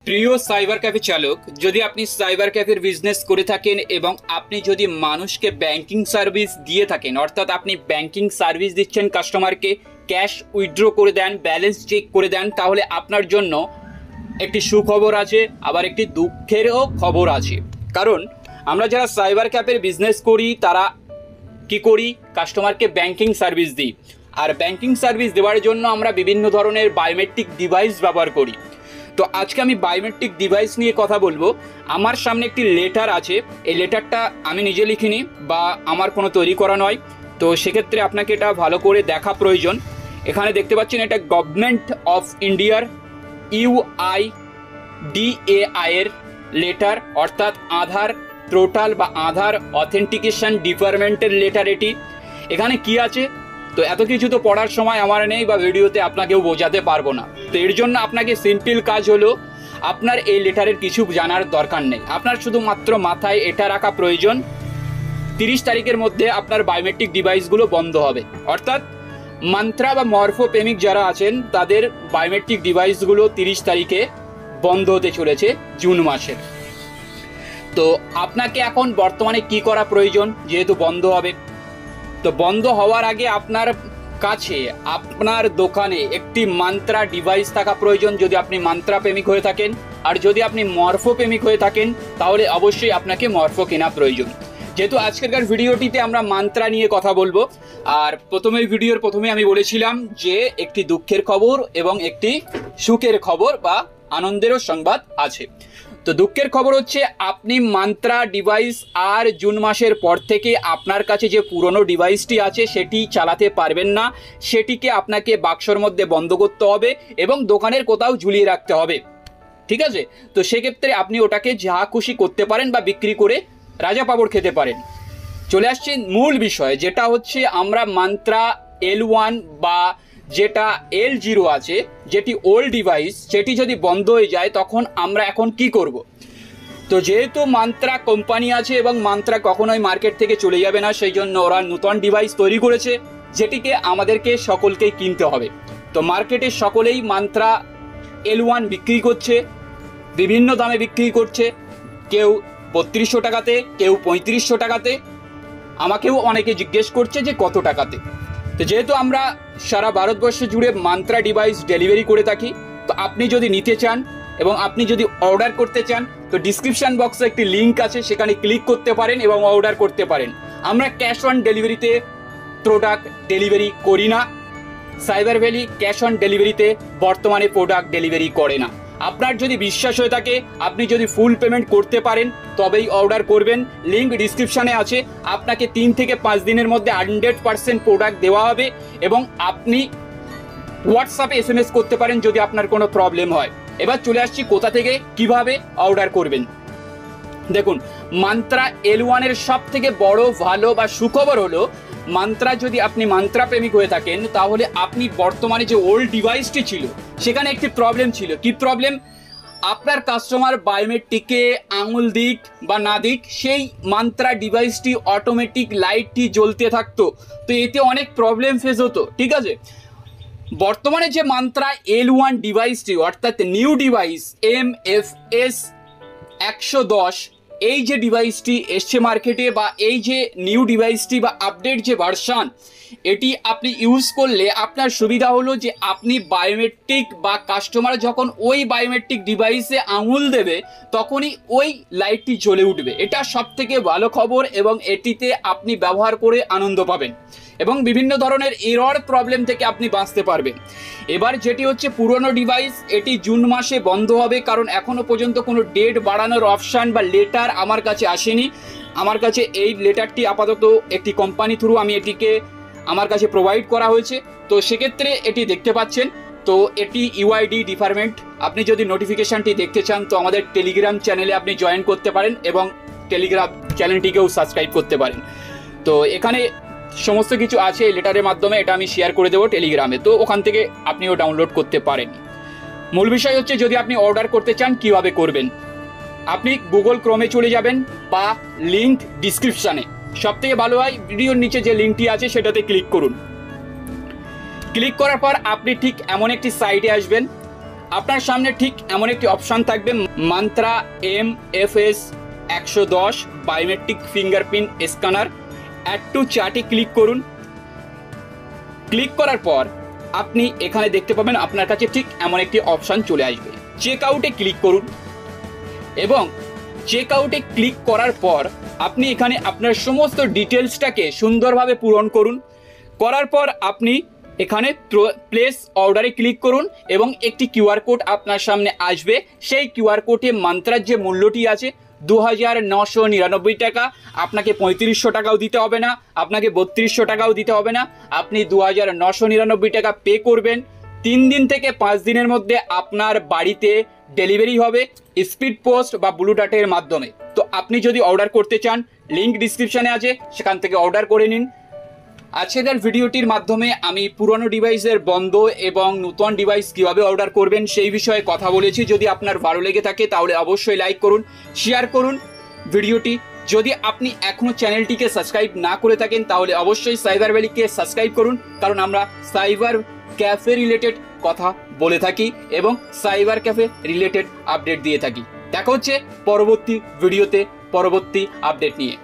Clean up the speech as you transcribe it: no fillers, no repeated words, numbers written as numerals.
প্রিয় cyber cafe চালক, যদি আপনি সাইবার ক্যাফের বিজনেস করে থাকেন এবং আপনি যদি মানুষকে ব্যাংকিং সার্ভিস দিয়ে থাকেন, অর্থাৎ আপনি ব্যাংকিং সার্ভিস দিচ্ছেন, কাস্টমারকে ক্যাশ উইথড্র করে দেন, ব্যালেন্স চেক করে দেন, তাহলে আপনার জন্য একটি সুখবর আছে, আবার একটি দুঃখেরও খবর আছে। কারণ আমরা যারা সাইবার ক্যাফের বিজনেস করি তারা কি করি, কাস্টমারকে ব্যাংকিং সার্ভিস দিই। আর ব্যাংকিং সার্ভিস দেওয়ার জন্য আমরা বিভিন্ন ধরনের বায়োমেট্রিক ডিভাইস ব্যবহার করি। তো আজকে আমি বায়োমেট্রিক ডিভাইস নিয়ে কথা বলবো। আমার সামনে একটি লেটার আছে, এই লেটারটা আমি নিজে লিখিনি বা আমার কোনো তৈরি করা নয়, তো সেক্ষেত্রে আপনাকে এটা ভালো করে দেখা প্রয়োজন। এখানে দেখতে পাচ্ছেন এটা গভর্নমেন্ট অফ ইন্ডিয়ার UIDAI এর লেটার, অর্থাৎ আধার পোর্টাল বা আধার অথেন্টিকেশন ডিপার্টমেন্টের লেটার এটি। এখানে কি আছে, তো এত কিছু তো পড়ার সময় আমার নেই বা ভিডিওতে আপনাকেও বোঝাতে পারবো না। তো এর জন্য আপনাকে সিম্পল কাজ হলো, আপনার এই লেটারের কিছু জানার দরকার নেই, আপনার শুধুমাত্র মাথায় এটা রাখা প্রয়োজন 30 তারিখের মধ্যে আপনার বায়োমেট্রিক ডিভাইসগুলো বন্ধ হবে। অর্থাৎ মান্ত্রা বা মরফোপেমিক যারা আছেন তাদের বায়োমেট্রিক ডিভাইসগুলো 30 তারিখে বন্ধ হতে চলেছে, জুন মাসের। তো আপনাকে এখন বর্তমানে কি করা প্রয়োজন, যেহেতু বন্ধ হবে, তো বন্ধ হওয়ার আগে আপনার কাছে আপনার দোকানে একটি মান্ত্রা ডিভাইস থাকা প্রয়োজন, যদি আপনি মান্ত্রা প্রেমিক হয়ে থাকেন। আর যদি আপনি মরফো প্রেমিক হয়ে থাকেন তাহলে অবশ্যই আপনাকে মরফো কেনা প্রয়োজন। যেহেতু আজকেরকার ভিডিওটিতে আমরা মান্ত্রা নিয়ে কথা বলবো, আর ভিডিওর প্রথমে আমি বলেছিলাম যে একটি দুঃখের খবর এবং একটি সুখের খবর বা আনন্দেরও সংবাদ আছে। তো দুঃখের খবর হচ্ছে, আপনি মান্ত্রা ডিভাইস আর জুন মাসের পর থেকে আপনার কাছে যে পুরনো ডিভাইসটি আছে সেটি চালাতে পারবেন না, সেটিকে আপনাকে বাক্সর মধ্যে বন্ধ করতে হবে এবং দোকানের কোথাও ঝুলিয়ে রাখতে হবে। ঠিক আছে, তো সেক্ষেত্রে আপনি ওটাকে যা খুশি করতে পারেন বা বিক্রি করে রাজা পাপড় খেতে পারেন। চলে আসছে মূল বিষয়, যেটা হচ্ছে আমরা মান্ত্রা L1 বা যেটা L0 আছে, যেটি ওল্ড ডিভাইস, সেটি যদি বন্ধ হয়ে যায় তখন আমরা এখন কি করব। তো যেহেতু মান্ত্রা কোম্পানি আছে এবং মান্ত্রা কখনোই মার্কেট থেকে চলে যাবে না, সেই জন্য ওরা নতুন ডিভাইস তৈরি করেছে যেটিকে আমাদেরকে সকলকেই কিনতে হবে। তো মার্কেটে সকলেই মান্ত্রা L1 বিক্রি করছে, বিভিন্ন দামে বিক্রি করছে, কেউ 3200 টাকাতে, কেউ 3500 টাকাতে, আমাকেও অনেকে জিজ্ঞেস করছে যে কত টাকাতে। তো যেহেতু আমরা সারা ভারতবর্ষ জুড়ে মান্ত্রা ডিভাইস ডেলিভারি করে থাকি, তো আপনি যদি নিতে চান এবং আপনি যদি অর্ডার করতে চান তো ডিসক্রিপশন বক্সে একটি লিঙ্ক আছে, সেখানে ক্লিক করতে পারেন এবং অর্ডার করতে পারেন। আমরা ক্যাশ অন ডেলিভারিতে প্রোডাক্ট ডেলিভারি করি না, সাইবার ভ্যালি ক্যাশ অন ডেলিভারিতে বর্তমানে প্রোডাক্ট ডেলিভারি করে না। আপনার যদি বিশ্বাস হয়ে থাকে, আপনি যদি ফুল পেমেন্ট করতে পারেন তবেই অর্ডার করবেন। লিঙ্ক ডিসক্রিপশানে আছে। আপনাকে 3 থেকে 5 দিনের মধ্যে 100% প্রোডাক্ট দেওয়া হবে এবং আপনি হোয়াটসঅ্যাপে SMS করতে পারেন যদি আপনার কোনো প্রবলেম হয়। এবার চলে আসছি কোথা থেকে কিভাবে অর্ডার করবেন। দেখুন, মান্ত্রা L1 এর সব থেকে বড় ভালো বা সুখবর হলো, মান্ত্রা যদি আপনি মান্ত্রা প্রেমিক হয়ে থাকেন তাহলে আপনি বর্তমানে যে ওল্ড ডিভাইসটি ছিল সেখানে একটি প্রবলেম ছিল। কি প্রবলেম? আপনার কাস্টমার বায়োমেট্রিকে আঙুল দিক বা না দিক, সেই মান্ত্রা ডিভাইসটি অটোমেটিক লাইটটি জ্বলতে থাকতো, তো এতে অনেক প্রবলেম ফেস হতো। ঠিক আছে, বর্তমানে যে মান্ত্রা L1 ডিভাইসটি, অর্থাৎ নিউ ডিভাইস MFS 110, এই যে ডিভাইসটি এসছে মার্কেটে বা এই যে নিউ ডিভাইসটি বা আপডেট যে ভার্সন, এটি আপনি ইউজ করলে আপনার সুবিধা হলো যে আপনি বায়োমেট্রিক বা কাস্টমার যখন ওই বায়োমেট্রিক ডিভাইসে আঙুল দেবে তখনই ওই লাইটটি জ্বলে উঠবে। এটা সব থেকে ভালো খবর এবং এটিতে আপনি ব্যবহার করে আনন্দ পাবেন এবং বিভিন্ন ধরনের এরর প্রবলেম থেকে আপনি বাঁচতে পারবেন। এবার যেটি হচ্ছে পুরনো ডিভাইস, এটি জুন মাসে বন্ধ হবে, কারণ এখনো পর্যন্ত কোনো ডেট বাড়ানোর অপশান বা লেটার আমার কাছে আসেনি। আমার কাছে এই লেটারটি আপাতত একটি কোম্পানি থ্রু আমি এটিকে আমার কাছে প্রোভাইড করা হয়েছে, তো সেক্ষেত্রে এটি দেখতে পাচ্ছেন। তো এটি UID ডিপার্টমেন্ট। আপনি যদি নোটিফিকেশানটি দেখতে চান তো আমাদের টেলিগ্রাম চ্যানেলে আপনি জয়েন করতে পারেন এবং টেলিগ্রাম চ্যানেলটিকেও সাবস্ক্রাইব করতে পারেন। তো এখানে সমস্ত কিছু আছে এই লেটারের মাধ্যমে, এটা আমি শেয়ার করে দেবো টেলিগ্রামে, তো ওখান থেকে আপনিও ডাউনলোড করতে পারেন। মূল বিষয় হচ্ছে, যদি আপনি অর্ডার করতে চান কিভাবে করবেন, আপনি গুগল ক্রোমে চলে যাবেন বা লিঙ্ক ডিসক্রিপশানে, সব থেকে ভালো হয় ভিডিওর নিচে যে লিঙ্কটি আছে সেটাতে ক্লিক করুন। ক্লিক করার পর আপনি ঠিক এমন একটি সাইটে আসবেন। আপনার সামনে ঠিক এমন একটি অপশান থাকবে, Mantra MFS 110 biometric fingerprint scanner. Add to চ্যাটে ক্লিক করুন। ক্লিক করার পর আপনি এখানে দেখতে পাবেন আপনার কাছে ঠিক এমন একটি অপশান চলে আসবে। চেক আউটে ক্লিক করুন এবং চেক আউটে ক্লিক করার পর আপনি এখানে আপনার সমস্ত ডিটেলসটাকে সুন্দরভাবে পূরণ করুন। করার পর আপনি এখানে প্লেস অর্ডারে ক্লিক করুন এবং একটি কিউআর কোড আপনার সামনে আসবে। সেই কিউআর কোডে মান্ত্রার যে মূল্যটি আছে 2999 টাকা, আপনাকে 3500 টাকাও দিতে হবে না, আপনাকে 3200 টাকাও দিতে হবে না, আপনি 2999 টাকা পে করবেন। 3 দিন থেকে 5 দিনের মধ্যে আপনার বাড়িতে ডেলিভারি হবে স্পিড পোস্ট বা ব্লু ডার্টের মাধ্যমে। তো আপনি যদি অর্ডার করতে চান, লিঙ্ক ডিসক্রিপশানে আছে, সেখান থেকে অর্ডার করে নিন। আজকের ভিডিওটির মাধ্যমে আমি পুরনো ডিভাইসের বন্ধ এবং নতুন ডিভাইস কীভাবে অর্ডার করবেন সেই বিষয়ে কথা বলেছি। যদি আপনার ভালো লেগে থাকে তাহলে অবশ্যই লাইক করুন, শেয়ার করুন ভিডিওটি। যদি আপনি এখনও চ্যানেলটিকে সাবস্ক্রাইব না করে থাকেন তাহলে অবশ্যই সাইবার ভ্যালিকে সাবস্ক্রাইব করুন, কারণ আমরা সাইবার ক্যাফে রিলেটেড কথা বলে থাকি এবং সাইবার ক্যাফে রিলেটেড আপডেট দিয়ে থাকি। দেখা হচ্ছে পরবর্তী ভিডিওতে পরবর্তী আপডেট নিয়ে।